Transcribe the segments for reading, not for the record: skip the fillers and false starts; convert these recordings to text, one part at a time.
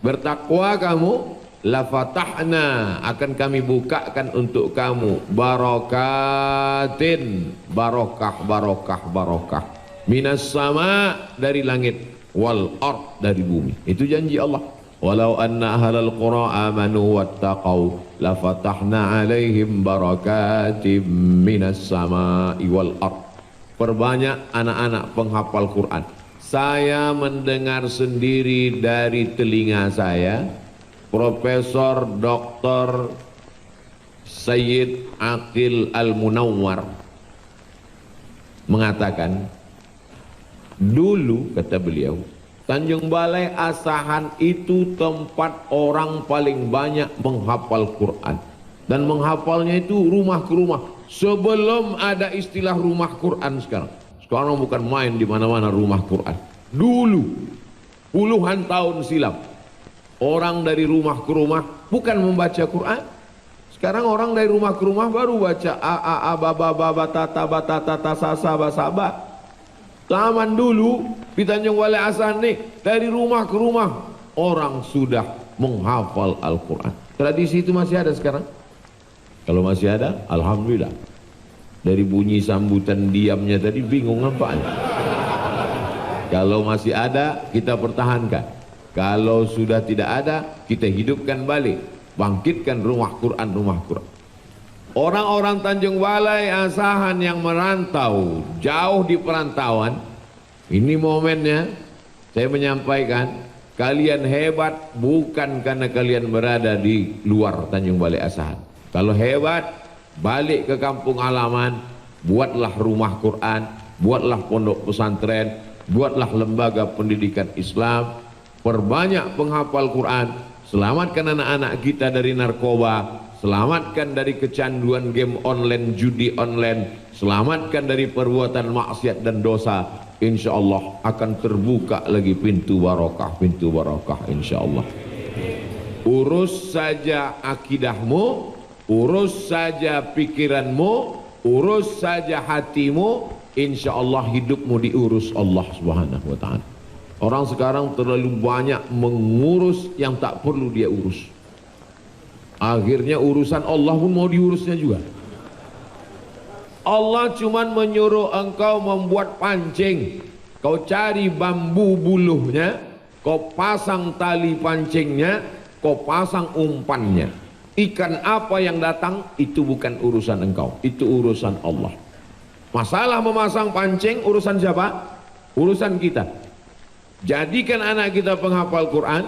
bertakwa kamu, la fatahna, akan kami bukakan untuk kamu barakatin, barokah barokah barokah, minas sama, dari langit, wal ard, dari bumi. Itu janji Allah. Walau anna ahlal qura amanu wattaqau la fatahna alaihim barakatim minas sama'i wal ard. Perbanyak anak-anak penghafal Quran. Saya mendengar sendiri dari telinga saya, Profesor Dr. Sayyid Aqil Al-Munawwar mengatakan, dulu kata beliau, Tanjung Balai Asahan itu tempat orang paling banyak menghafal Quran, dan menghafalnya itu rumah ke rumah sebelum ada istilah rumah Quran sekarang. Sekarang bukan main di mana-mana rumah Quran. Dulu puluhan tahun silam orang dari rumah ke rumah bukan membaca Quran. Sekarang orang dari rumah ke rumah baru baca a a baba baba tata batata sasa basaba. Zaman dulu di Tanjung Balai Asahan nih, dari rumah ke rumah orang sudah menghafal Al-Quran. Tradisi itu masih ada sekarang? Kalau masih ada, alhamdulillah. Dari bunyi sambutan diamnya tadi bingung apaan. Kalau masih ada, kita pertahankan. Kalau sudah tidak ada, kita hidupkan balik, bangkitkan rumah Quran, rumah Quran. Orang-orang Tanjung Balai Asahan yang merantau jauh di perantauan, ini momennya saya menyampaikan, kalian hebat bukan karena kalian berada di luar Tanjung Balai Asahan. Kalau hebat, balik ke kampung halaman, buatlah rumah Quran, buatlah pondok pesantren, buatlah lembaga pendidikan Islam, perbanyak penghafal Quran, selamatkan anak-anak kita dari narkoba, selamatkan dari kecanduan game online, judi online, selamatkan dari perbuatan maksiat dan dosa. Insya Allah akan terbuka lagi pintu barokah insya Allah. Urus saja akidahmu, urus saja pikiranmu, urus saja hatimu, insya Allah hidupmu diurus Allah Subhanahu wa ta'ala. Orang sekarang terlalu banyak mengurus yang tak perlu dia urus. Akhirnya urusan Allah pun mau diurusnya juga. Allah cuman menyuruh engkau membuat pancing, kau cari bambu buluhnya, kau pasang tali pancingnya, kau pasang umpannya. Ikan apa yang datang itu bukan urusan engkau, itu urusan Allah. Masalah memasang pancing urusan siapa? Urusan kita. Jadikan anak kita penghafal Quran,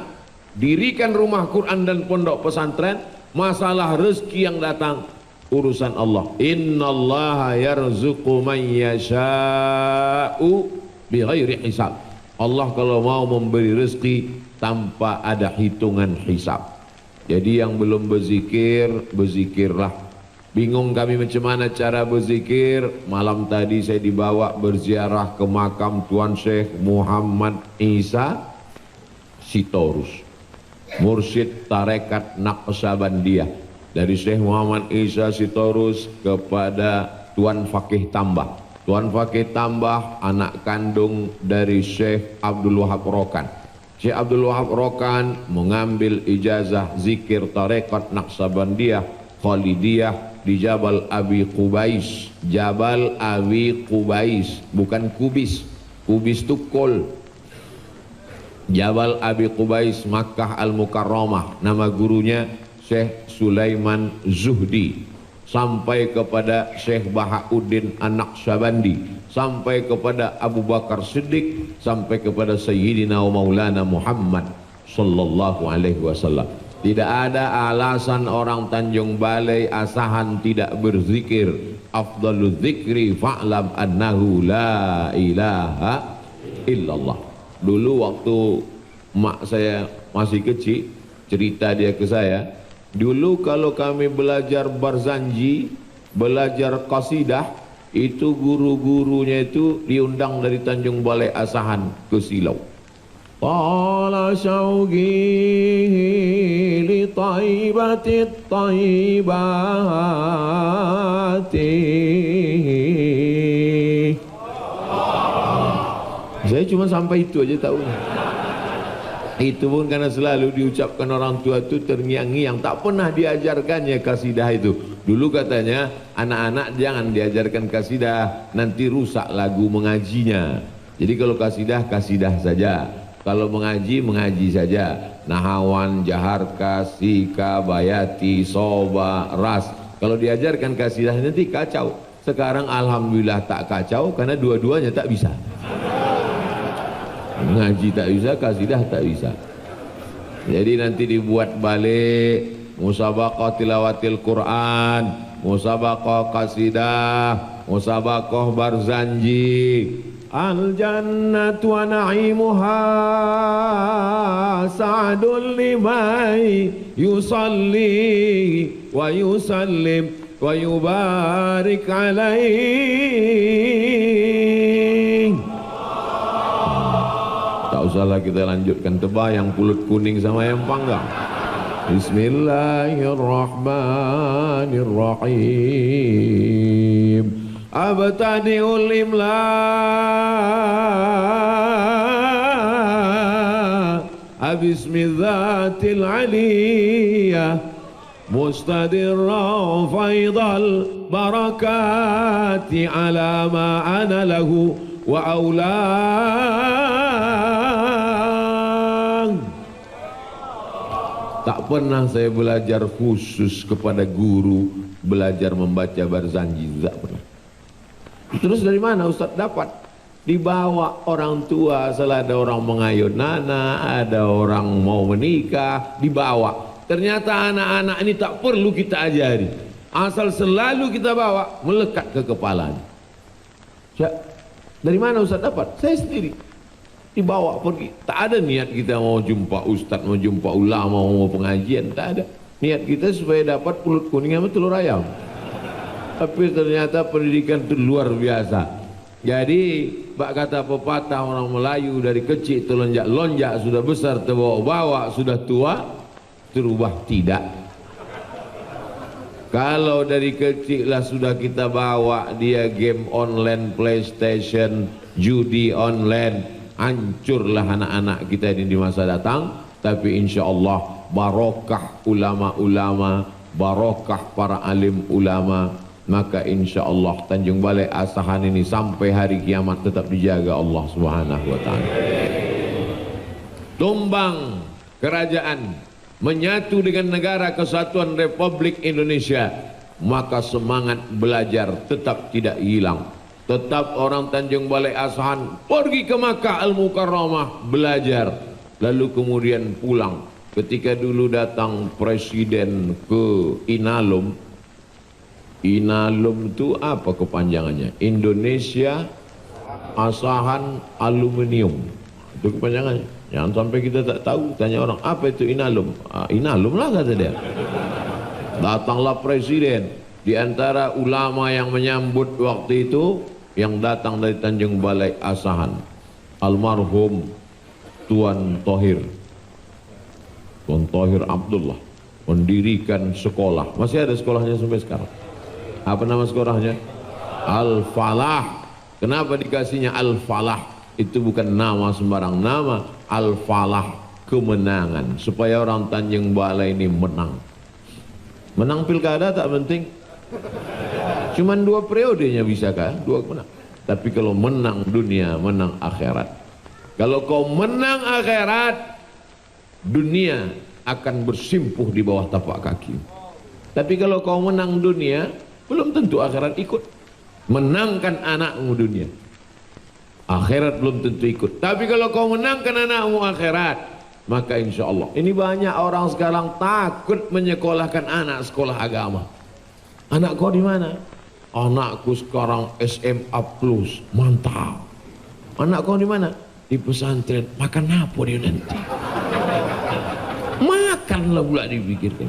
dirikan rumah Quran dan pondok pesantren. Masalah rezeki yang datang urusan Allah. Innallaha yarzuqu man yasha'u bighairi hisab. Allah kalau mau memberi rezeki tanpa ada hitungan hisab. Jadi yang belum berzikir, berzikirlah. Bingung kami macam mana cara berzikir? Malam tadi saya dibawa berziarah ke makam Tuan Syekh Muhammad Isa Sitorus, mursyid tarekat Naqsabandiyah. Dari Syekh Muhammad Isa Sitorus kepada Tuan Fakih Tambah. Tuan Fakih Tambah anak kandung dari Syekh Abdul Wahab Rokan. Syekh Abdul Wahab Rokan mengambil ijazah zikir tarekat Naqsabandiyah Khalidiyah di Jabal Abi Qubais. Jabal Abi Qubais, bukan Kubis. Kubis itu kol. Jabal Abi Qubais, Makkah Al-Mukarramah. Nama gurunya Syekh Sulaiman Zuhdi. Sampai kepada Syekh Bahauddin An-Naqsabandi, sampai kepada Abu Bakar Siddiq, sampai kepada Sayyidina wa Maulana Muhammad sallallahu alaihi wasallam. Tidak ada alasan orang Tanjung Balai Asahan tidak berzikir. Afdalul dzikri fa'lam annahu la ilaha illallah. Dulu waktu mak saya masih kecil, cerita dia ke saya, dulu kalau kami belajar barzanji, belajar qasidah, itu guru-gurunya itu diundang dari Tanjung Balai Asahan ke Silau. Qala syauqi li taibatit taibati. Saya cuma sampai itu aja tahu. Itu pun karena selalu diucapkan orang tua itu terngiang-ngiang, tak pernah diajarkannya kasidah itu. Dulu katanya anak-anak jangan diajarkan kasidah, nanti rusak lagu mengajinya. Jadi kalau kasidah, kasidah saja. Kalau mengaji, mengaji saja. Nahawan, Jaharka, Sika, Bayati, Soba, Ras. Kalau diajarkan kasidah nanti kacau. Sekarang alhamdulillah tak kacau karena dua-duanya tak bisa. Ngaji tak bisa, kasidah tak bisa. Jadi nanti dibuat balik musabaqah tilawatil Quran, musabaqah kasidah, musabaqah barzanji. Al jannatu wa na'imuha sa'dul limai yusalli wa yusallim wa yubarik alaihi. Tak usahlah kita lanjutkan, terbayang pulut kuning sama yang panggang. Bismillahirrahmanirrahim. Abtadi'ul imla abismidzatil aliyah mustadirra faidal barakati ala ma ana lahu wa aulang. Tak pernah saya belajar khusus kepada guru belajar membaca barzanji, tak pernah. Terus dari mana Ustaz dapat? Dibawa orang tua, salah ada orang mengayun nana, ada orang mau menikah, dibawa. Ternyata anak-anak ini tak perlu kita ajari, asal selalu kita bawa, melekat ke kepalanya. Dari mana Ustaz dapat? Saya sendiri dibawa pergi. Tak ada niat kita mau jumpa Ustaz, mau jumpa ulama, mau pengajian, tak ada. Niat kita supaya dapat pulut kuning sama telur ayam. Tapi ternyata pendidikan itu luar biasa. Jadi bak kata pepatah orang Melayu, dari kecil terlonjak-lonjak, sudah besar terbawa-bawa, sudah tua terubah tidak. Kalau dari kecil lah sudah kita bawa dia game online, PlayStation, judi online, hancurlah anak-anak kita ini di masa datang. Tapi insya Allah barokah ulama-ulama, barokah para alim ulama, maka insya Allah Tanjung Balai Asahan ini sampai hari kiamat tetap dijaga Allah Subhanahu wa ta'ala. Tumbang kerajaan menyatu dengan negara kesatuan Republik Indonesia, maka semangat belajar tetap tidak hilang. Tetap orang Tanjung Balai Asahan pergi ke Makkah Al-Mukarramah belajar, lalu kemudian pulang. Ketika dulu datang presiden ke Inalum, Inalum itu apa kepanjangannya? Indonesia Asahan Aluminium. Itu kepanjangannya. Jangan sampai kita tak tahu, tanya orang, apa itu Inalum? Inalum lah kata dia. Datanglah presiden. Di antara ulama yang menyambut waktu itu, yang datang dari Tanjung Balai Asahan, almarhum Tuan Thohir. Tuan Thohir Abdullah mendirikan sekolah. Masih ada sekolahnya sampai sekarang. Apa nama sekolahnya? Al-Falah. Kenapa dikasihnya Al-Falah? Itu bukan nama sembarang nama. Al-Falah, kemenangan. Supaya orang Tanjung Balai ini menang. Menang pilkada tak penting. Cuman 2 periodenya bisa kan? 2 menang. Tapi kalau menang dunia, menang akhirat. Kalau kau menang akhirat, dunia akan bersimpuh di bawah tapak kaki. Tapi kalau kau menang dunia, belum tentu akhirat ikut. Menangkan anakmu dunia, akhirat belum tentu ikut. Tapi kalau kau menangkan anakmu akhirat, maka insya Allah. Ini banyak orang sekarang takut menyekolahkan anak sekolah agama. Anak kau di mana? Anakku sekarang SMA plus, mantap. Anak kau di mana? Di pesantren. Makan apa dia nanti? Makanlah pula dipikirkan.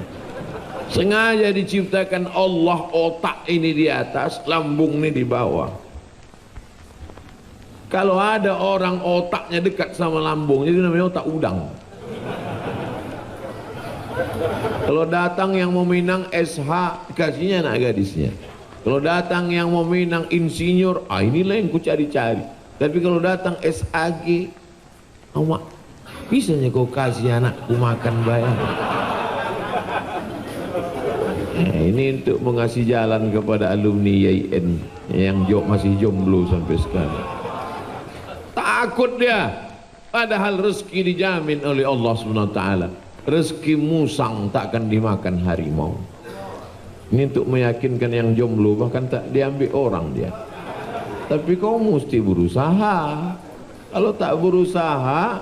Sengaja diciptakan Allah otak ini di atas, lambung ini di bawah. Kalau ada orang otaknya dekat sama lambung, jadi namanya otak udang. Kalau datang yang meminang SH, kasihnya anak gadisnya. Kalau datang yang meminang insinyur, inilah yang ku cari-cari. Tapi kalau datang SAG, Bisanya kau kasih anakku makan bayar. Ini untuk mengasih jalan kepada alumni YIN yang masih jomblo sampai sekarang. Takut dia, padahal rezeki dijamin oleh Allah SWT. Rezeki musang takkan dimakan harimau. Ini untuk meyakinkan yang jomblo, bahkan tak diambil orang dia. Tapi kau mesti berusaha. Kalau tak berusaha,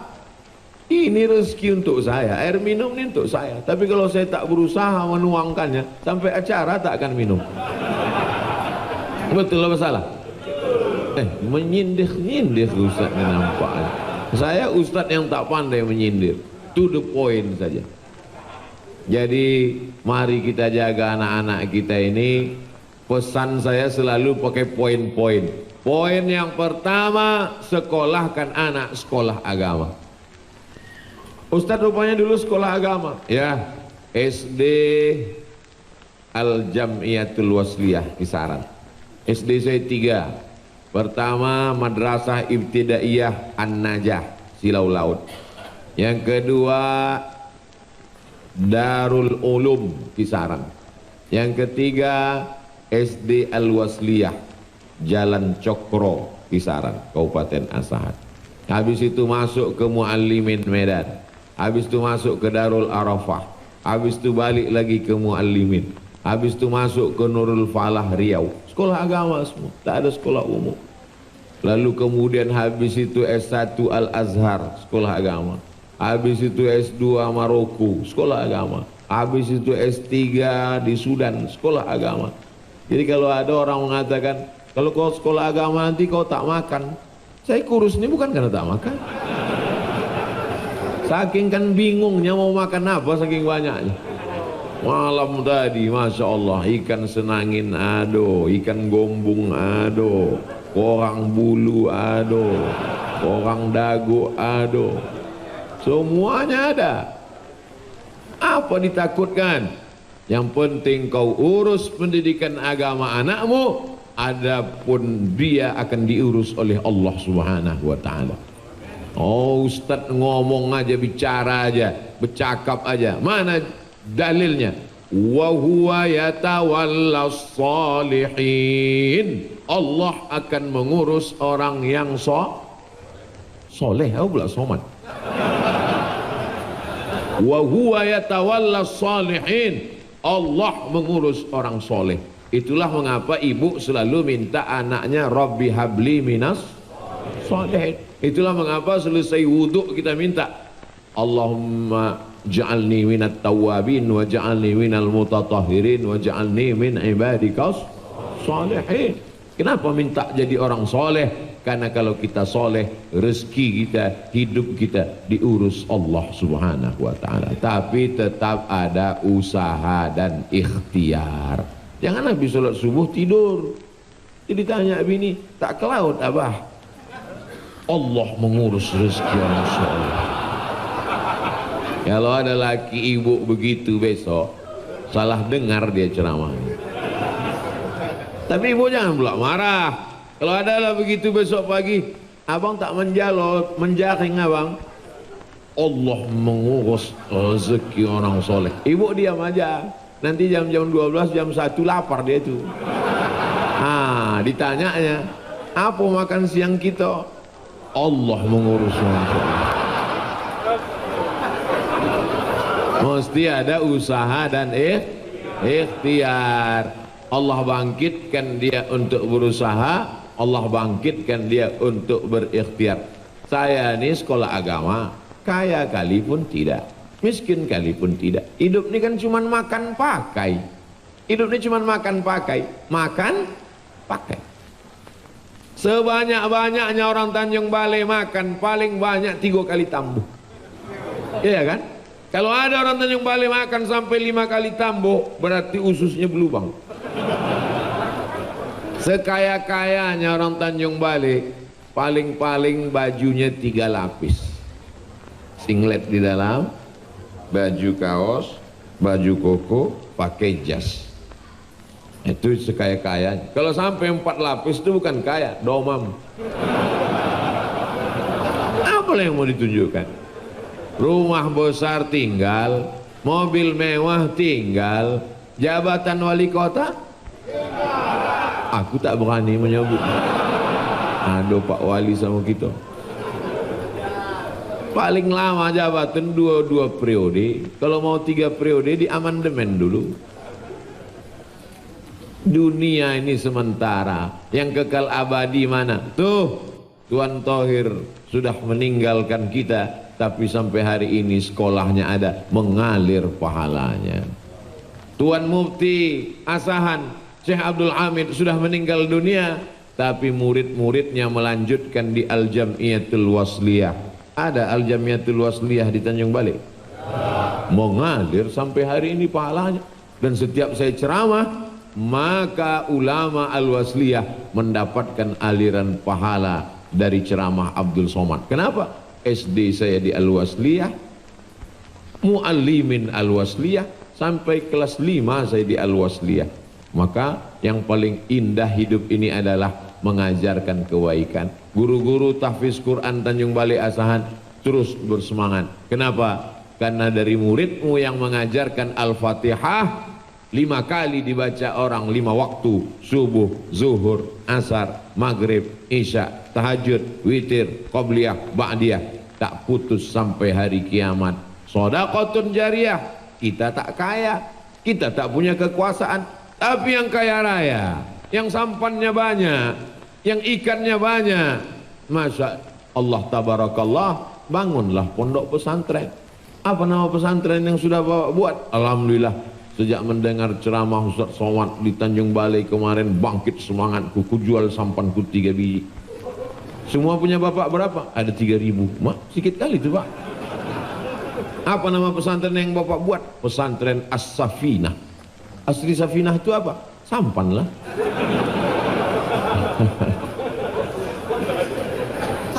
ini rezeki untuk saya, air minum ini untuk saya. Tapi kalau saya tak berusaha menuangkannya, sampai acara tak akan minum. Betul apa salah? Menyindir-nyindir Ustaz ini nampaknya. Saya Ustaz yang tak pandai menyindir. To the point saja. Jadi mari kita jaga anak-anak kita ini. Pesan saya selalu pakai poin-poin. Poin yang pertama, sekolahkan anak sekolah agama. Ustaz rupanya dulu sekolah agama. Ya, SD Al-Jam'iyatul Wasliyah Kisaran. SD saya 3. Pertama Madrasah Ibtidaiyah An-Najah Silau Laut. Yang kedua Darul Ulum Kisaran. Yang ketiga SD Al-Wasliyah Jalan Cokro Kisaran, Kabupaten Asahan. Habis itu masuk ke Muallimin Medan. Habis itu masuk ke Darul Arafah. Habis itu balik lagi ke Muallimin. Habis itu masuk ke Nurul Falah Riau. Sekolah agama semua, tak ada sekolah umum. Lalu kemudian habis itu S1 Al-Azhar, sekolah agama. Habis itu S2 Maroko, sekolah agama. Habis itu S3 di Sudan, sekolah agama. Jadi kalau ada orang mengatakan, kalau kau sekolah agama nanti kau tak makan. Saya kurus ini bukan karena tak makan. Saking kan bingungnya mau makan apa saking banyaknya. Malam tadi Masya Allah ikan senangin ado, ikan gombung ado, korang bulu ado, korang dagu ado, semuanya ada. Apa ditakutkan? Yang penting kau urus pendidikan agama anakmu, adapun dia akan diurus oleh Allah Subhanahu wa Ta'ala. Oh, Ustadz ngomong aja, bicara aja, bercakap aja. Mana dalilnya? Wa huwa yatawallas salihin. Allah akan mengurus orang yang soleh. Aku pula somat. Wa huwa yatawallas salihin. Allah mengurus orang soleh. Itulah mengapa ibu selalu minta anaknya Rabbi habli minas salihin. Itulah mengapa selesai wudhu kita minta Allahumma ja'alni minat tawabin wa ja'alni minal mutatahhirin wa ja'alni min ibadikas salihin. Kenapa minta jadi orang soleh? Karena kalau kita soleh, rezeki kita, hidup kita diurus Allah Subhanahu wa Ta'ala. Tapi tetap ada usaha dan ikhtiar. Jangan habis sholat subuh tidur. Jadi tanya bini, tak ke laut abah? Allah mengurus rezeki orang soleh. Kalau ada laki ibu begitu besok, salah dengar dia ceramahnya. Tapi ibu jangan pula marah. Kalau ada lah begitu besok pagi, abang tak menjaring abang. Allah mengurus rezeki orang soleh. Ibu diam aja. Nanti jam-jam 12, jam 1 lapar dia itu. Ditanyanya, apa makan siang kita? Allah mengurus orang soleh. Mesti ada usaha dan ikhtiar. Allah bangkitkan dia untuk berusaha, Allah bangkitkan dia untuk berikhtiar. Saya ini sekolah agama, kaya kali pun tidak, miskin kali pun tidak. Hidup ini kan cuma makan pakai. Hidup ini cuma makan pakai, makan pakai. Sebanyak-banyaknya orang Tanjung Balai makan paling banyak 3 kali tambuh. Iya kan? Kalau ada orang Tanjung Balai makan sampai 5 kali tambuh, berarti ususnya berlubang. Sekaya-kayanya orang Tanjung Balai, paling-paling bajunya 3 lapis. Singlet di dalam, baju kaos, baju koko, pakai jas. Itu sekaya-kayanya. Kalau sampai 4 lapis itu bukan kaya, domam. Apa yang mau ditunjukkan? rumah besar tinggal, mobil mewah tinggal, jabatan wali kota aku tak berani menyebut. Aduh Pak Wali sama kita. Paling lama jabatan dua periode. Kalau mau 3 periode di amandemen dulu. Dunia ini sementara, yang kekal abadi mana? Tuh, Tuan Thohir sudah meninggalkan kita, tapi sampai hari ini sekolahnya ada, mengalir pahalanya. Tuan Mufti Asahan Syekh Abdul Hamid sudah meninggal dunia, tapi murid-muridnya melanjutkan di Al-Jam'iyatul Wasliyah. Ada Al-Jam'iyatul Wasliyah di Tanjung Balai, mengalir sampai hari ini pahalanya. Dan setiap saya ceramah, maka ulama Al-Wasliyah mendapatkan aliran pahala dari ceramah Abdul Somad. Kenapa? SD saya di Al-Wasliyah, muallimin Al-Wasliyah, sampai kelas 5 saya di Al-Wasliyah. Maka yang paling indah hidup ini adalah mengajarkan kebaikan. Guru-guru tahfiz Quran Tanjung Balai Asahan terus bersemangat. Kenapa? Karena dari muridmu yang mengajarkan Al-Fatihah 5 kali dibaca orang 5 waktu, subuh, zuhur, asar, maghrib, isya, tahajud, witir, qobliyah, ba'diyah, tak putus sampai hari kiamat. Shadaqatun jariyah. Kita tak kaya, kita tak punya kekuasaan, tapi yang kaya raya, yang sampannya banyak, yang ikannya banyak, Masya Allah tabarakallah, bangunlah pondok pesantren. Apa nama pesantren yang sudah Bapak buat? Alhamdulillah, sejak mendengar ceramah Ustaz Somad di Tanjung Balai kemarin, bangkit semangatku, kujual sampanku 3 biji. Semua punya Bapak berapa? Ada 3.000. Mak, sedikit kali itu Pak. Apa nama pesantren yang Bapak buat? Pesantren As-Safinah. Asli Safinah itu apa? Sampan lah.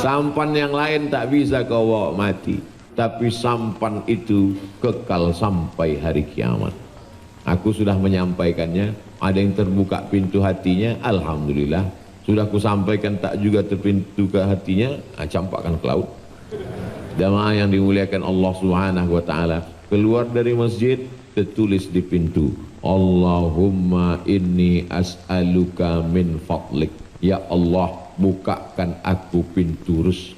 Sampan yang lain tak bisa kau bawa mati, tapi sampan itu kekal sampai hari kiamat. Aku sudah menyampaikannya, ada yang terbuka pintu hatinya, alhamdulillah. Sudah aku sampaikan tak juga terpintu ke hatinya, campakkan ke laut. Jamaah yang dimuliakan Allah Subhanahu wa taala, keluar dari masjid tertulis di pintu, Allahumma inni as'aluka min fadlik. Ya Allah, bukakan aku pintu rezeki.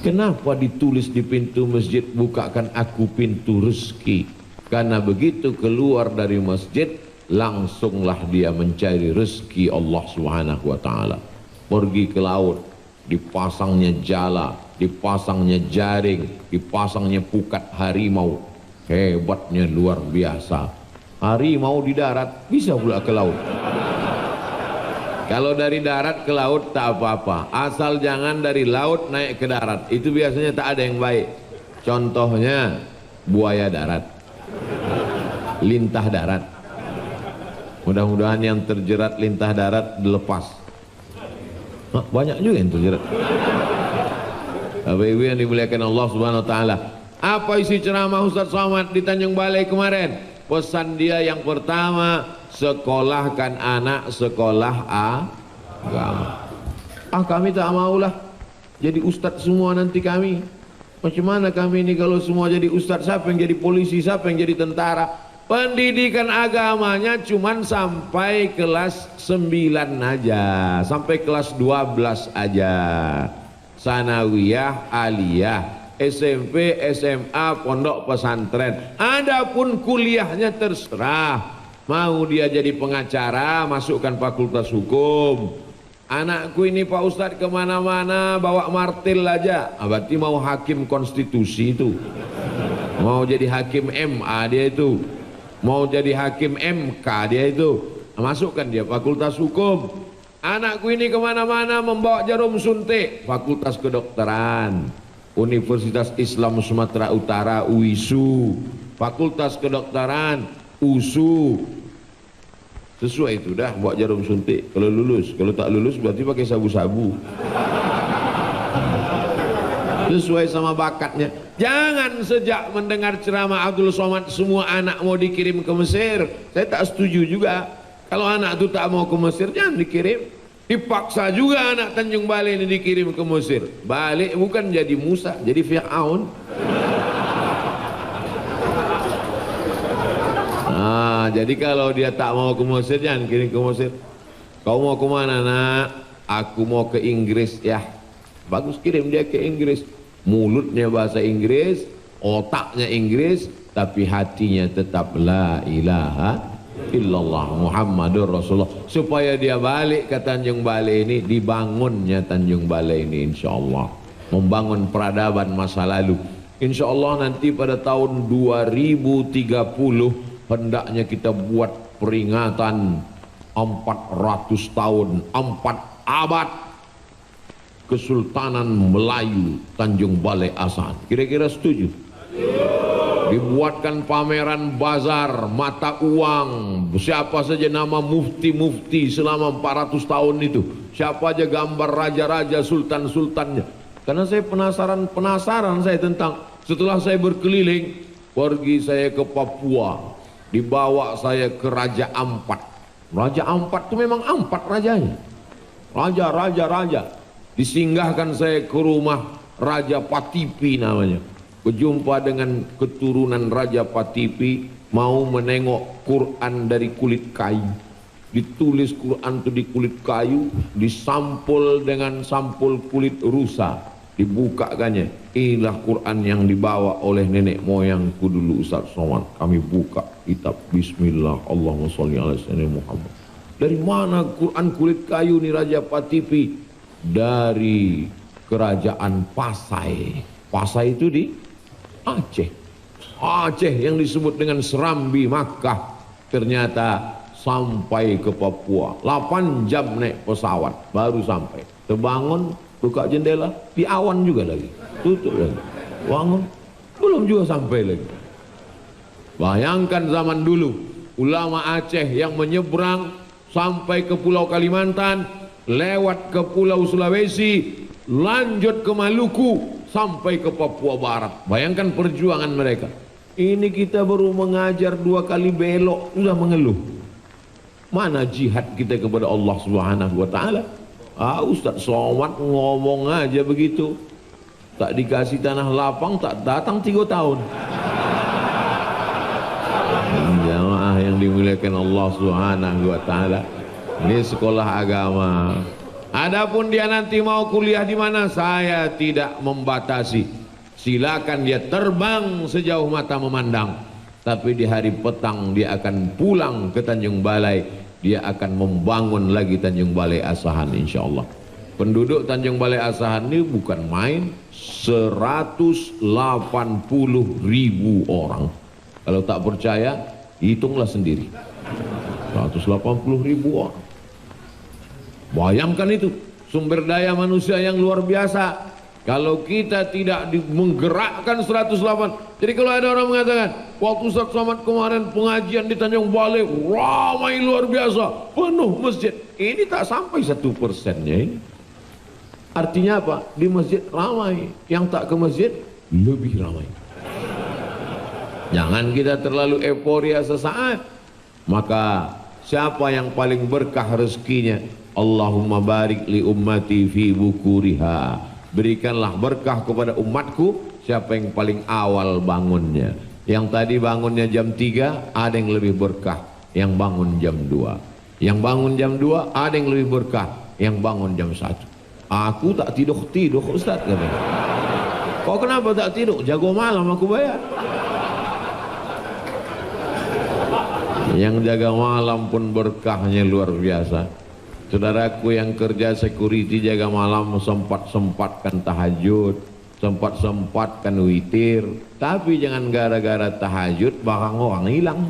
Kenapa ditulis di pintu masjid, bukakan aku pintu rezeki? Karena begitu keluar dari masjid, langsunglah dia mencari rezeki Allah Subhanahu wa taala. Pergi ke laut, dipasangnya jala, dipasangnya jaring, dipasangnya pukat harimau. Hebatnya luar biasa. Harimau di darat bisa pula ke laut. Kalau dari darat ke laut tak apa-apa, asal jangan dari laut naik ke darat, itu biasanya tak ada yang baik. Contohnya buaya darat, lintah darat. Mudah-mudahan yang terjerat lintah darat dilepas. Banyak juga yang terjerat. Bapak Ibu yang dimuliakan Allah Subhanahu wa taala, apa isi ceramah Ustaz Somad di Tanjung Balai kemarin? Pesan dia yang pertama, sekolahkan anak sekolah agama. Kami tak maulah jadi ustadz semua nanti kami. Macam mana kami ini kalau semua jadi ustadz? Siapa yang jadi polisi, siapa yang jadi tentara? Pendidikan agamanya cuman sampai kelas 9 aja, sampai kelas 12 aja. Sanawiyah, aliyah, SMP, SMA, pondok pesantren. Adapun kuliahnya terserah. Mau dia jadi pengacara, masukkan fakultas hukum. Anakku ini Pak Ustadz kemana-mana bawa martil aja. Berarti mau hakim konstitusi itu. Mau jadi hakim MA dia itu. Mau jadi hakim MK dia itu. Masukkan dia fakultas hukum. Anakku ini kemana-mana membawa jarum suntik. Fakultas kedokteran. Universitas Islam Sumatera Utara UISU, Fakultas Kedokteran USU. Sesuai itu dah buat jarum suntik kalau lulus. Kalau tak lulus berarti pakai sabu-sabu. Sesuai sama bakatnya. Jangan sejak mendengar ceramah Abdul Somad semua anak mau dikirim ke Mesir. Saya tak setuju juga. Kalau anak itu tak mau ke Mesir, jangan dikirim. Dipaksa juga anak Tanjung Balai ini dikirim ke Mesir. Balik bukan jadi Musa, jadi Fir'aun. Nah, jadi kalau dia tak mau ke Mesir, jangan kirim ke Mesir. Kau mau kemana nak? Aku mau ke Inggris ya. Bagus, kirim dia ke Inggris. Mulutnya bahasa Inggris, otaknya Inggris, tapi hatinya tetap la ilaha illallah Muhammadur Rasulullah. Supaya dia balik ke Tanjung Balai ini, dibangunnya Tanjung Balai ini insyaallah. Membangun peradaban masa lalu. Insyaallah nanti pada tahun 2030 hendaknya kita buat peringatan 400 tahun, 4 abad Kesultanan Melayu Tanjung Balai Asahan. Kira-kira setuju? Dibuatkan pameran bazar mata uang, siapa saja nama mufti-mufti selama 400 tahun itu, siapa aja gambar raja-raja, sultan-sultannya. Karena saya penasaran saya tentang, setelah saya berkeliling, pergi saya ke Papua, dibawa saya ke Raja Ampat. Raja Ampat itu memang Ampat rajanya, raja. Disinggahkan saya ke rumah Raja Patipi namanya. Berjumpa dengan keturunan Raja Patipi, mau menengok Quran dari kulit kayu. Ditulis Quran itu di kulit kayu, disampul dengan sampul kulit rusa, dibukakannya. Inilah Quran yang dibawa oleh nenek moyangku dulu, Ustaz Somad. Kami buka kitab, Bismillah, Allahumma sholli ala sayyidina Muhammad. Dari mana Quran kulit kayu nih Raja Patipi? Dari kerajaan Pasai. Pasai itu di Aceh. Aceh yang disebut dengan Serambi Makkah. Ternyata sampai ke Papua 8 jam naik pesawat baru sampai. Terbangun, buka jendela, di awan juga lagi, tutup lagi, bangun, belum juga sampai lagi. Bayangkan zaman dulu ulama Aceh yang menyeberang sampai ke Pulau Kalimantan, lewat ke Pulau Sulawesi, lanjut ke Maluku, sampai ke Papua Barat. Bayangkan perjuangan mereka. Ini kita baru mengajar 2 kali belok sudah mengeluh. Mana jihad kita kepada Allah Subhanahu wa taala? Ustaz Somad ngomong aja begitu. Tak dikasih tanah lapang, tak datang 3 tahun. Jamaah yang dimuliakan Allah Subhanahu wa taala. Ini sekolah agama. Adapun dia nanti mau kuliah di mana, saya tidak membatasi. Silakan dia terbang sejauh mata memandang. Tapi di hari petang dia akan pulang ke Tanjung Balai. Dia akan membangun lagi Tanjung Balai Asahan insyaallah. Penduduk Tanjung Balai Asahan ini bukan main, 180.000 orang. Kalau tak percaya, hitunglah sendiri. 180.000 orang. Bayangkan itu, sumber daya manusia yang luar biasa. Kalau kita tidak menggerakkan 108. Jadi kalau ada orang mengatakan, waktu Ustaz Somad kemarin pengajian di Tanjung Balai ramai luar biasa, penuh masjid. Ini tak sampai 1%-nya ini. Artinya apa? Di masjid ramai, yang tak ke masjid lebih ramai. Jangan kita terlalu euforia sesaat. Maka siapa yang paling berkah rezekinya? Allahumma barik li ummati fi bukuriha. Berikanlah berkah kepada umatku. Siapa yang paling awal bangunnya? Yang tadi bangunnya jam 3, ada yang lebih berkah yang bangun jam 2. Yang bangun jam 2 ada yang lebih berkah yang bangun jam 1. Aku tak tidur Ustaz katanya. Kau kenapa tak tidur? Jago malam aku bayar. Yang jaga malam pun berkahnya luar biasa. Saudaraku yang kerja security jaga malam, sempat-sempatkan tahajud, sempat-sempatkan witir. Tapi jangan gara-gara tahajud barang orang hilang.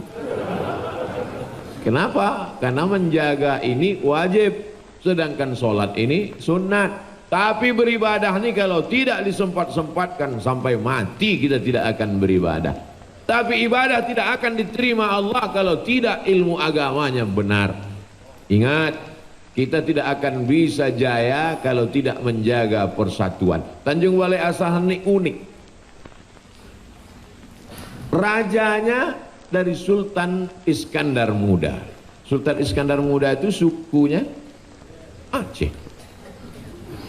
Kenapa? Karena menjaga ini wajib, sedangkan sholat ini sunat. Tapi beribadah ini kalau tidak disempat-sempatkan sampai mati kita tidak akan beribadah. Tapi ibadah tidak akan diterima Allah kalau tidak ilmu agamanya benar. Ingat, kita tidak akan bisa jaya kalau tidak menjaga persatuan. Tanjung Balai Asahan ini unik. Rajanya dari Sultan Iskandar Muda. Sultan Iskandar Muda itu sukunya Aceh.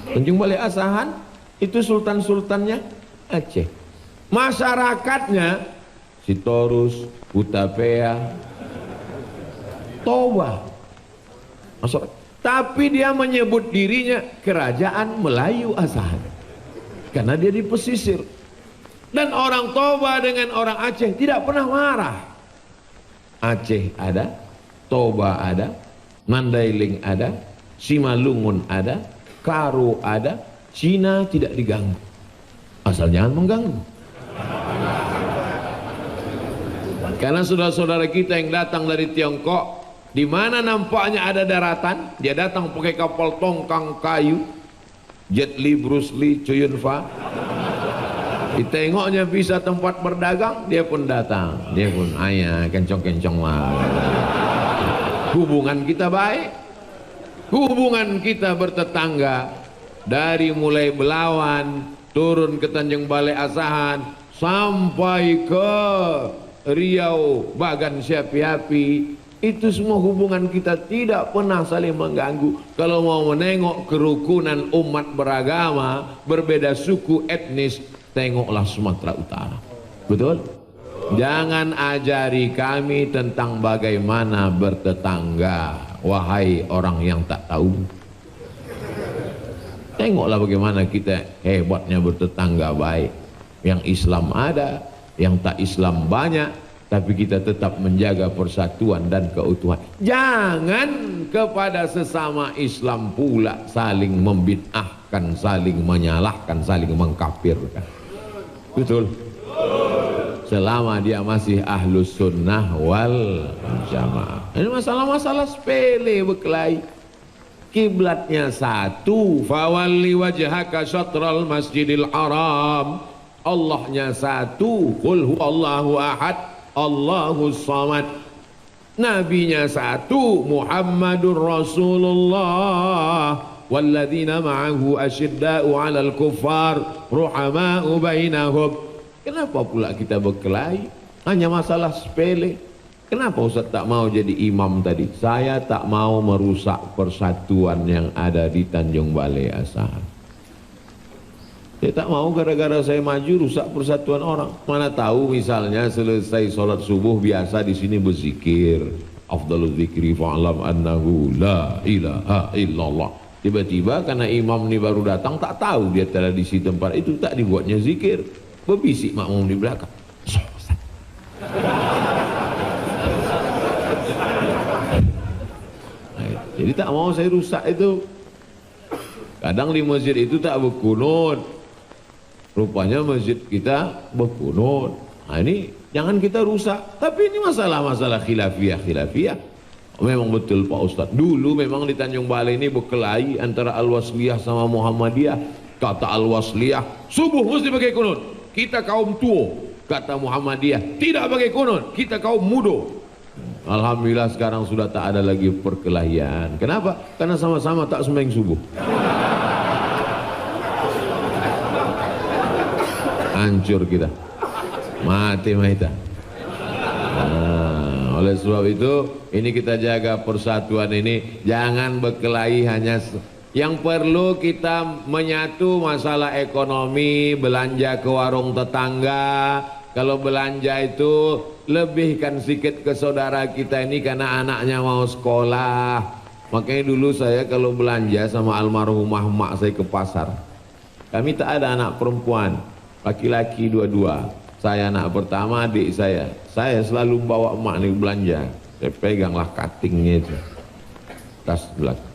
Tanjung Balai Asahan itu sultan-sultannya Aceh. Masyarakatnya Sitorus, Hutapea, Toba. Tapi dia menyebut dirinya Kerajaan Melayu Asahan karena dia di pesisir. Dan orang Toba dengan orang Aceh tidak pernah marah. Aceh ada, Toba ada, Mandailing ada, Simalungun ada, Karo ada, Cina tidak diganggu. Asal jangan mengganggu. Karena saudara-saudara kita yang datang dari Tiongkok, di mana nampaknya ada daratan, dia datang pakai kapal tongkang kayu, Jet Li, Bruce Lee, Choyun Fat. Ditengoknya bisa tempat berdagang, dia pun datang, dia pun ayah kencong-kencong lah. Hubungan kita baik, hubungan kita bertetangga, dari mulai Belawan turun ke Tanjung Balai Asahan sampai ke Riau, Bagan Siapi-api, itu semua hubungan kita tidak pernah saling mengganggu. Kalau mau menengok kerukunan umat beragama, berbeda suku etnis, tengoklah Sumatera Utara. Betul? Jangan ajari kami tentang bagaimana bertetangga, wahai orang yang tak tahu. Tengoklah bagaimana kita hebatnya bertetangga baik. Yang Islam ada, yang tak Islam banyak, tapi kita tetap menjaga persatuan dan keutuhan. Jangan kepada sesama Islam pula saling membid'ahkan, saling menyalahkan, saling mengkafirkan. Betul? Selama dia masih ahlus sunnah wal jamaah. Ini masalah-masalah sepele berkelahi. Kiblatnya satu, fawalli wajhaka syatral masjidil haram. Allahnya satu, qul huwallahu ahad, Allahus samad. Nabinya satu, Muhammadur Rasulullah. Walladzina ma'ahu asyidda'u 'alal kuffar ruhama'u bainahum. Kenapa pula kita berkelahi? Hanya masalah sepele. Kenapa Ustaz tak mau jadi imam tadi? Saya tak mau merusak persatuan yang ada di Tanjung Balai Asahan. Saya tak mau gara-gara saya maju rusak persatuan orang. Mana tahu misalnya selesai sholat subuh biasa di sini berzikir. Afdalul dzikri fa'lam annahu la ilaha illallah. Tiba-tiba karena imam ini baru datang, tak tahu dia telah di tempat itu, tak dibuatnya zikir. Berbisik makmum di belakang. Jadi tak mau saya rusak itu. Kadang di masjid itu tak berkunut. Rupanya masjid kita berkunut. Nah ini jangan kita rusak. Tapi ini masalah-masalah khilafiyah. Memang betul Pak Ustadz. Dulu memang di Tanjung Balai ini berkelahi antara Al-Wasliyah sama Muhammadiyah. Kata Al-Wasliyah, subuh mesti pakai kunut. Kita kaum tua. Kata Muhammadiyah, tidak pakai kunut. Kita kaum muda. Alhamdulillah sekarang sudah tak ada lagi perkelahian. Kenapa? Karena sama-sama tak sembahyang subuh. Hancur kita, mati kita. Nah, oleh sebab itu ini kita jaga persatuan ini, jangan berkelahi hanya yang perlu kita menyatu masalah ekonomi, belanja ke warung tetangga. Kalau belanja itu lebihkan sedikit ke saudara kita ini karena anaknya mau sekolah. Makanya dulu saya kalau belanja sama almarhumah emak saya ke pasar, kami tak ada anak perempuan, laki-laki dua-dua. Saya anak pertama, adik saya selalu bawa emak nih belanja. Saya peganglah cuttingnya itu, tas belakang.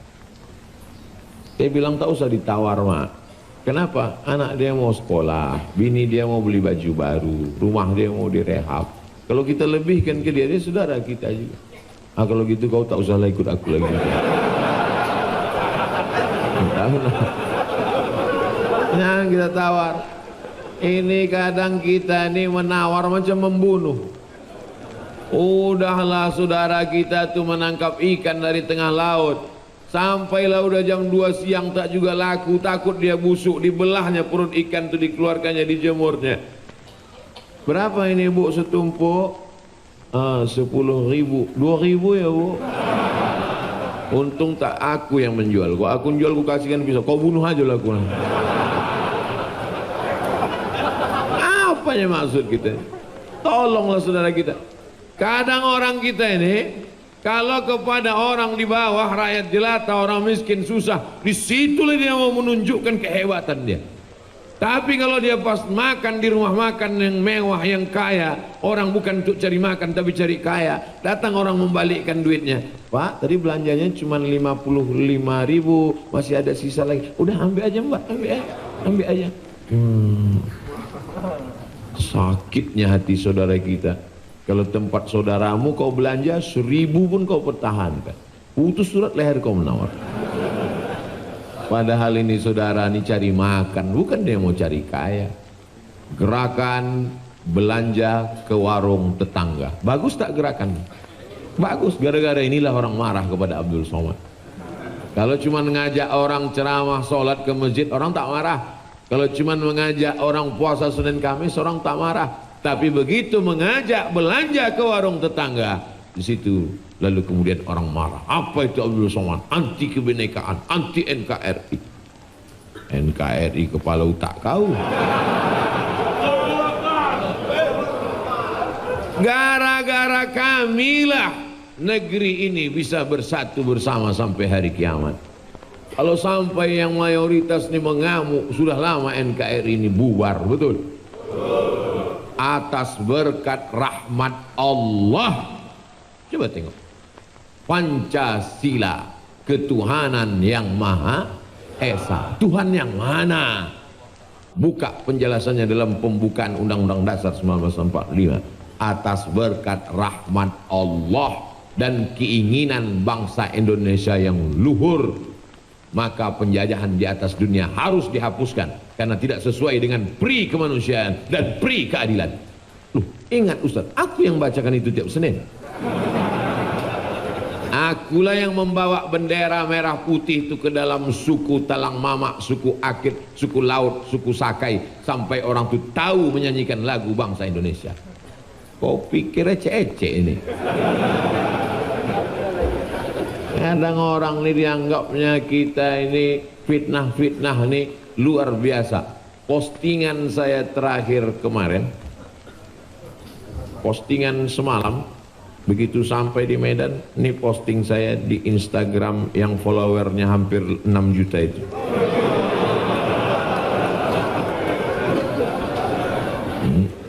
Saya bilang tak usah ditawar mak. Kenapa? Anak dia mau sekolah, bini dia mau beli baju baru, rumah dia mau direhab. Kalau kita lebihkan ke dia saudara kita juga. Ah kalau gitu kau tak usah ikut aku lagi. Jangan kita tawar. Ini kadang kita ini menawar macam membunuh. Udahlah saudara kita tuh menangkap ikan dari tengah laut. Sampailah udah jam 2 siang tak juga laku, takut dia busuk, dibelahnya perut ikan itu, dikeluarkannya, dijemurnya. Berapa ini Bu setumpuk? 10.000, 2.000 ya Bu. Untung tak aku yang menjual. Kau aku jual, aku kasihkan pisau. Kau bunuh aja lah aku. Apanya maksud kita? Tolonglah saudara kita. Kadang orang kita ini, kalau kepada orang di bawah, rakyat jelata, orang miskin, susah, disitulah dia mau menunjukkan kehebatan dia. Tapi kalau dia pas makan di rumah makan yang mewah, yang kaya, orang bukan untuk cari makan tapi cari kaya, datang orang membalikkan duitnya. Pak, tadi belanjanya cuma 55.000, masih ada sisa lagi. Udah ambil aja Mbak, ambil aja. Sakitnya hati saudara kita. Kalau tempat saudaramu kau belanja 1.000 pun kau pertahankan, putus surat leher kau menawar. Padahal ini saudara ini cari makan, bukan dia mau cari kaya. Gerakan belanja ke warung tetangga, bagus tak gerakan? Bagus. Gara-gara inilah orang marah kepada Abdul Somad. Kalau cuma mengajak orang ceramah sholat ke masjid, orang tak marah. Kalau cuma mengajak orang puasa Senin Kamis, orang tak marah. Tapi begitu mengajak belanja ke warung tetangga, di situ lalu kemudian orang marah. Apa itu Abdul Somad? Anti kebinekaan, anti NKRI. NKRI kepala otak kau. Gara-gara kamilah negeri ini bisa bersatu bersama sampai hari kiamat. Kalau sampai yang mayoritas ini mengamuk, sudah lama NKRI ini bubar, betul? Atas berkat rahmat Allah. Coba tengok. Pancasila, ketuhanan yang Maha Esa. Tuhan yang mana? Buka penjelasannya dalam pembukaan Undang-Undang Dasar 1945. Atas berkat rahmat Allah dan keinginan bangsa Indonesia yang luhur, maka penjajahan di atas dunia harus dihapuskan karena tidak sesuai dengan pri kemanusiaan dan pri keadilan. Loh, ingat Ustaz, aku yang bacakan itu tiap Senin. Akulah yang membawa bendera merah putih itu ke dalam suku Talang Mamak, suku Akit, suku Laut, suku Sakai, sampai orang itu tahu menyanyikan lagu bangsa Indonesia. Kau pikir ece-ece ini? Kadang orang ini dianggapnya kita ini fitnah-fitnah ini luar biasa. Postingan saya terakhir kemarin, postingan semalam, begitu sampai di Medan, ini posting saya di Instagram yang followernya hampir 6 juta itu.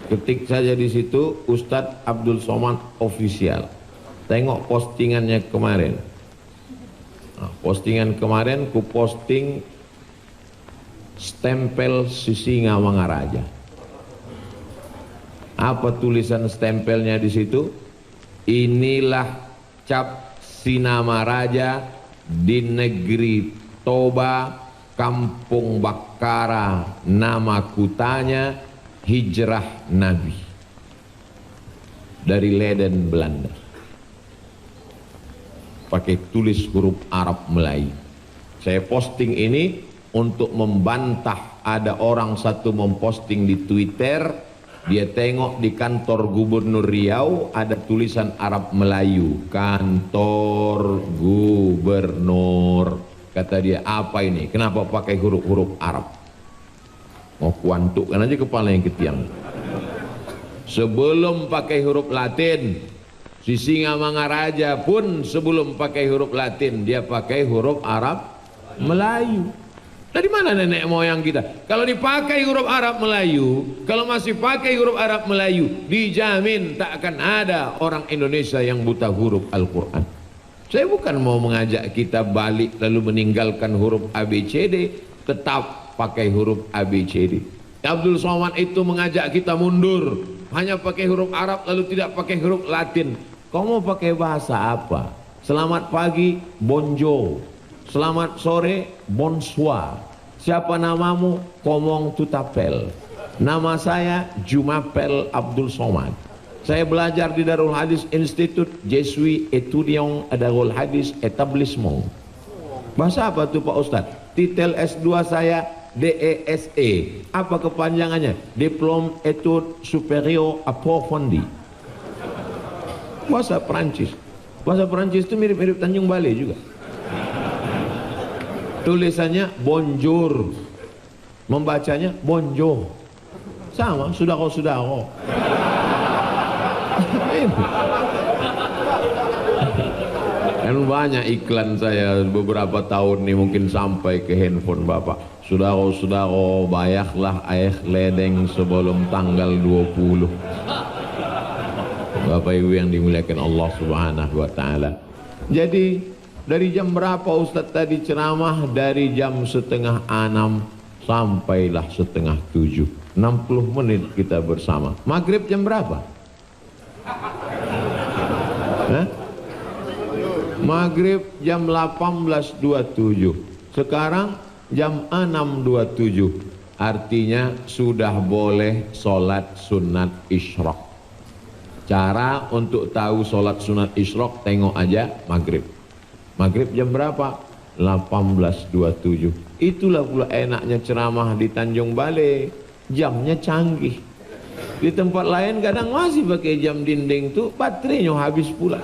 Ketik saja di situ Ustadz Abdul Somad Official. Tengok postingannya kemarin. Nah, postingan kemarin ku posting stempel Sisingamangaraja. Apa tulisan stempelnya di situ? Inilah cap Sinamaraja di negeri Toba, Kampung Bakara, nama kutanya Hijrah Nabi, dari Leiden, Belanda. Pakai tulis huruf Arab Melayu. Saya posting ini untuk membantah ada orang satu memposting di Twitter, dia tengok di kantor Gubernur Riau ada tulisan Arab Melayu, kantor Gubernur. Kata dia, apa ini? Kenapa pakai huruf-huruf Arab? Mau kuantukkan aja kepala yang ketiang. Sebelum pakai huruf Latin, Sisingamangaraja pun sebelum pakai huruf Latin, dia pakai huruf Arab Melayu. Dari mana nenek moyang kita? Kalau dipakai huruf Arab Melayu, kalau masih pakai huruf Arab Melayu, dijamin tak akan ada orang Indonesia yang buta huruf Al-Quran. Saya bukan mau mengajak kita balik lalu meninggalkan huruf ABCD, tetap pakai huruf ABCD. Abdul Somad itu mengajak kita mundur, hanya pakai huruf Arab lalu tidak pakai huruf Latin. Kau mau pakai bahasa apa? Selamat pagi, bonjour. Selamat sore, bonsoir. Siapa namamu? Komong Tutapel. Nama saya Jumapel Abdul Somad. Saya belajar di Darul Hadis Institute, Je suis étudiant à Darul Hadis Etablissement. Bahasa apa tuh Pak Ustadz? Titel S2 saya DESE. Apa kepanjangannya? Diplôme Études Supérieures Approfondies. Bahasa Perancis. Bahasa Perancis itu mirip-mirip Tanjung Balai juga. Tulisannya bonjour, membacanya bonjour. Sama, sudako. Kan banyak iklan saya beberapa tahun nih mungkin sampai ke handphone Bapak. Sudako, bayarlah air ledeng sebelum tanggal 20. Bapak Ibu yang dimuliakan Allah Subhanahu wa taala. Jadi dari jam berapa Ustadz tadi ceramah? Dari jam 5:30 sampailah 6:30. 60 menit kita bersama. Maghrib jam berapa? Hah? Maghrib jam 18.27. Sekarang jam 6.27. Artinya sudah boleh sholat sunat isyraq. Cara untuk tahu sholat sunat isyraq, tengok aja maghrib. Maghrib jam berapa? 18.27. Itulah pula enaknya ceramah di Tanjung Balai. Jamnya canggih. Di tempat lain kadang masih pakai jam dinding tuh, baterainya habis pula.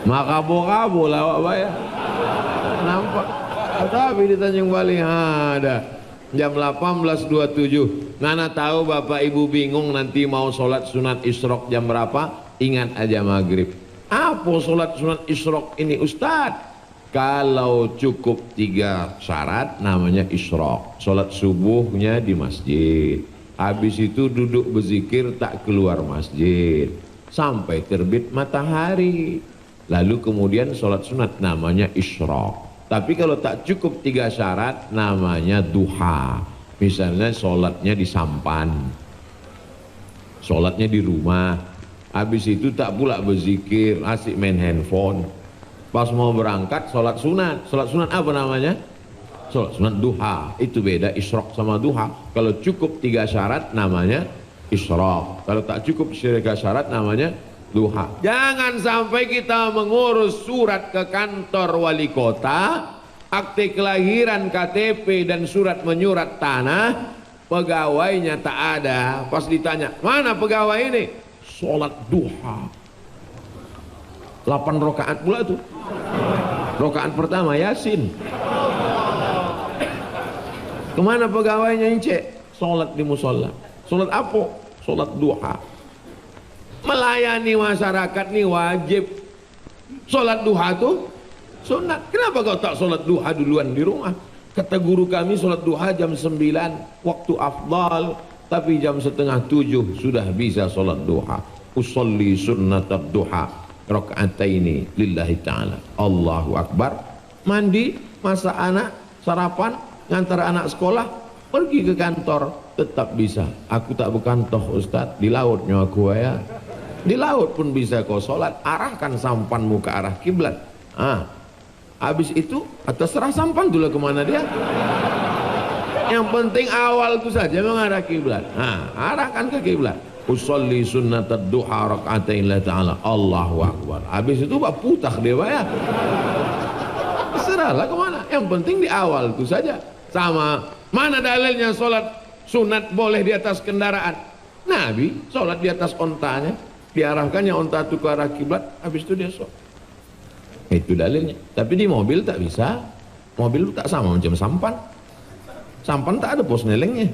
Makabo-kabo lah Pak Bayar. Nampak. Tapi di Tanjung Balai ada jam 18.27. Nana tahu Bapak Ibu bingung nanti mau sholat sunat isyraq jam berapa? Ingat aja maghrib. Apa sholat sunat isyraq ini Ustadz? Kalau cukup 3 syarat namanya isyraq. Sholat subuhnya di masjid. Habis itu duduk berzikir tak keluar masjid sampai terbit matahari. Lalu kemudian sholat sunat namanya isyraq. Tapi kalau tak cukup 3 syarat namanya duha. Misalnya sholatnya di sampan, sholatnya di rumah. Habis itu tak pula berzikir, asik main handphone. Pas mau berangkat sholat sunat. Sholat sunat apa namanya? Sholat sunat duha. Itu beda isyraq sama duha. Kalau cukup 3 syarat namanya isyraq. Kalau tak cukup 3 syarat namanya duha. Jangan sampai kita mengurus surat ke kantor wali kota, akte kelahiran, KTP dan surat menyurat tanah, pegawainya tak ada. Pas ditanya, mana pegawai ini? Sholat duha. 8 rakaat pula tuh. Rakaat pertama Yasin. Kemana pegawainya Ince? Sholat di musola. Sholat apa? Sholat duha. Melayani masyarakat nih wajib. Sholat duha tuh sunat. Kenapa kau tak sholat duha duluan di rumah? Kata guru kami sholat duha jam 9 waktu afdal, tapi jam 6:30 sudah bisa sholat duha. Usolli sunnatat duha raka'ataini lillahi ta'ala. Allahu Akbar. Mandi, masak anak, sarapan, ngantar anak sekolah, pergi ke kantor, tetap bisa. Aku tak berkantor Ustaz, di lautnya aku ya. Di laut pun bisa kau sholat. Arahkan sampanmu ke arah kiblat. Habis itu terserah sampan dulu kemana dia. Yang penting awal itu saja mengarah kiblat. Arahkan ke kiblat. Usolli sunnatad duha raka'atain lillahi ta'ala. Allahu Akbar. Habis itu bak putah dia ya. Serahlah kemana. Yang penting di awal itu saja. Sama mana dalilnya sholat sunat boleh di atas kendaraan? Nabi sholat di atas ontanya, diarahkannya onta itu ke arah kiblat, habis itu dia sholat. Itu dalilnya. Tapi di mobil tak bisa. Mobil tak sama macam sampan. Sampan tak ada pos nelengnya.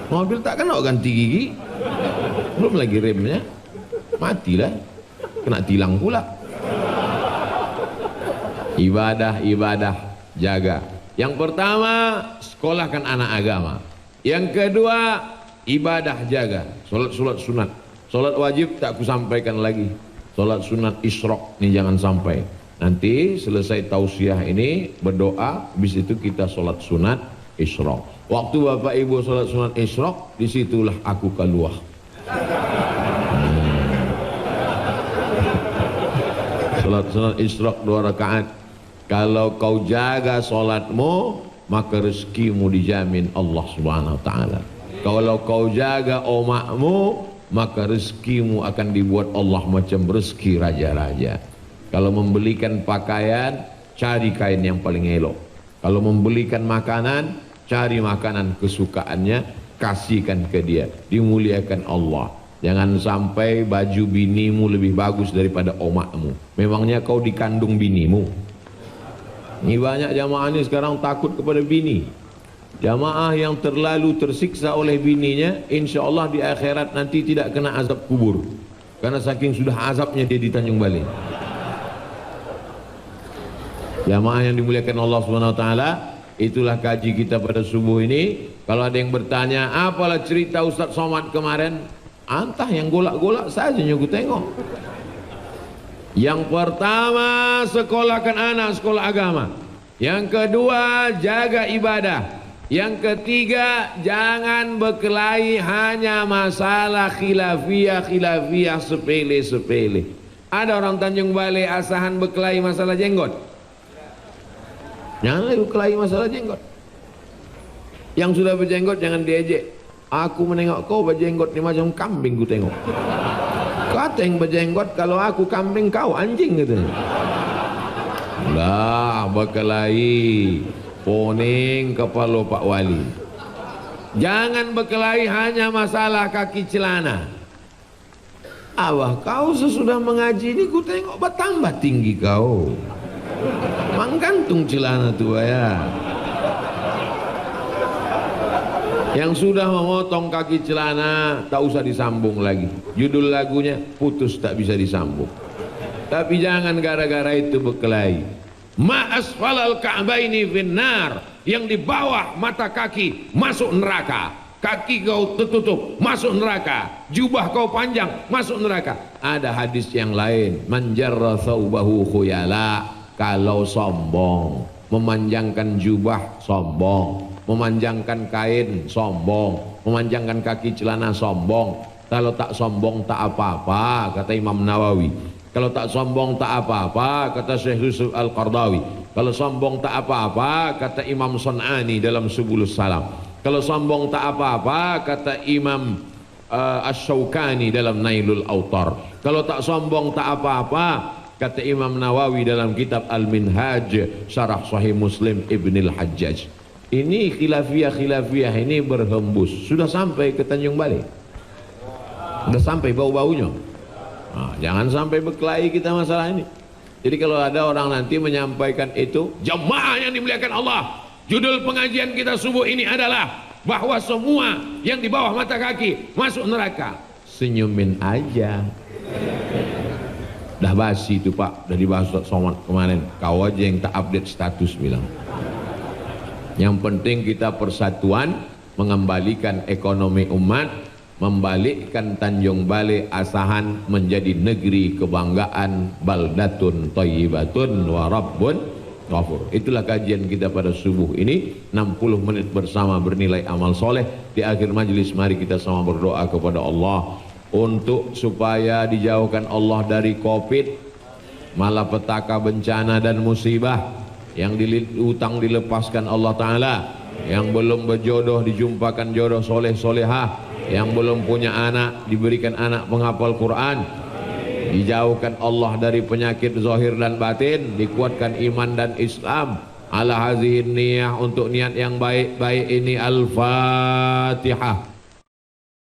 Mobil tak kan ganti gigi, belum lagi remnya, matilah, kena tilang pula. Ibadah jaga. Yang pertama, sekolahkan anak agama. Yang kedua, ibadah jaga. Sholat sunat. Sholat wajib tak kusampaikan lagi. Sholat sunat isyraq ini jangan sampai. Nanti selesai tausiah ini berdoa, habis itu kita sholat sunat isyraq. Waktu Bapak Ibu sholat sunat isyraq, disitulah aku keluar. Sholat sunat isyraq 2 rakaat. Kalau kau jaga sholatmu, maka rezekimu dijamin Allah Subhanahu wa taala. Kalau kau jaga omakmu, maka rezekimu akan dibuat Allah macam rezeki raja-raja. Kalau membelikan pakaian, cari kain yang paling elok. Kalau membelikan makanan, cari makanan kesukaannya, kasihkan ke dia. Dimuliakan Allah. Jangan sampai baju binimu lebih bagus daripada omakmu. Memangnya kau dikandung binimu? Ini banyak jamaah ini sekarang takut kepada bini. Jamaah yang terlalu tersiksa oleh bininya, insya Allah di akhirat nanti tidak kena azab kubur. Karena saking sudah azabnya dia di Tanjung Balai. Jamaah yang dimuliakan Allah Subhanahu Wa Taala, itulah kaji kita pada subuh ini. Kalau ada yang bertanya, apalah cerita Ustaz Somad kemarin? Antah yang golak-golak saja aku tengok. Yang pertama, sekolahkan anak sekolah agama. Yang kedua, jaga ibadah. Yang ketiga, jangan berkelahi hanya masalah khilafiyah sepele-sepele. Ada orang Tanjung Balai Asahan berkelahi masalah jenggot. Jangan lagi berkelahi masalah jenggot. Yang sudah berjenggot jangan diejek. Aku menengok kau berjenggot ni macam kambing ku tengok. Kata yang berjenggot, kalau aku kambing kau anjing katanya. Lah berkelahi poning kepala Pak Wali. Jangan berkelahi hanya masalah kaki celana. Awah kau sesudah mengaji ni ku tengok bertambah tinggi kau. Manggantung celana tu ya. Yang sudah memotong kaki celana tak usah disambung lagi. Judul lagunya putus tak bisa disambung. Tapi jangan gara-gara itu berkelahi. Ma asfalal ka'baini finnar, yang di bawah mata kaki masuk neraka. Kaki kau tertutup masuk neraka. Jubah kau panjang masuk neraka. Ada hadis yang lain, man jarra thawbahu khuyala, kalau sombong, memanjangkan jubah sombong, memanjangkan kain sombong, memanjangkan kaki celana sombong. Kalau tak sombong tak apa-apa, kata Imam Nawawi. Kalau tak sombong tak apa-apa, kata Syekh Yusuf Al-Qardawi. Kalau sombong tak apa-apa, kata Imam Sun'ani dalam Subulus Salam. Kalau sombong tak apa-apa, kata Imam Ash-Shawkani dalam Nailul Autar. Kalau tak sombong tak apa-apa, kata Imam Nawawi dalam kitab Al-Minhaj Syarah Sahih Muslim Ibnil Hajjaj. Ini khilafiyah ini berhembus. Sudah sampai ke Tanjung Balai. Sudah sampai bau-baunya. Nah, jangan sampai berkelahi kita masalah ini. Jadi kalau ada orang nanti menyampaikan itu, jamaah yang dimuliakan Allah, judul pengajian kita subuh ini adalah bahwa semua yang di bawah mata kaki masuk neraka. Senyumin aja. Dah basi itu Pak, dah dibahas Ustaz Somad kemarin. Kau aja yang tak update status bilang. Yang penting kita persatuan, mengembalikan ekonomi umat, membalikkan Tanjung Balai Asahan menjadi negeri kebanggaan, baldatun thayyibatun wa rabbun ghafur. Itulah kajian kita pada subuh ini. 60 menit bersama bernilai amal soleh. Di akhir majlis mari kita sama berdoa kepada Allah untuk supaya dijauhkan Allah dari Covid, malapetaka, bencana dan musibah. Yang utang dilepaskan Allah Ta'ala, yang belum berjodoh dijumpakan jodoh soleh solehah, yang belum punya anak diberikan anak penghafal Quran, dijauhkan Allah dari penyakit zahir dan batin, dikuatkan iman dan Islam. Ala hazihin niyah, untuk niat yang baik-baik ini. Al-Fatihah.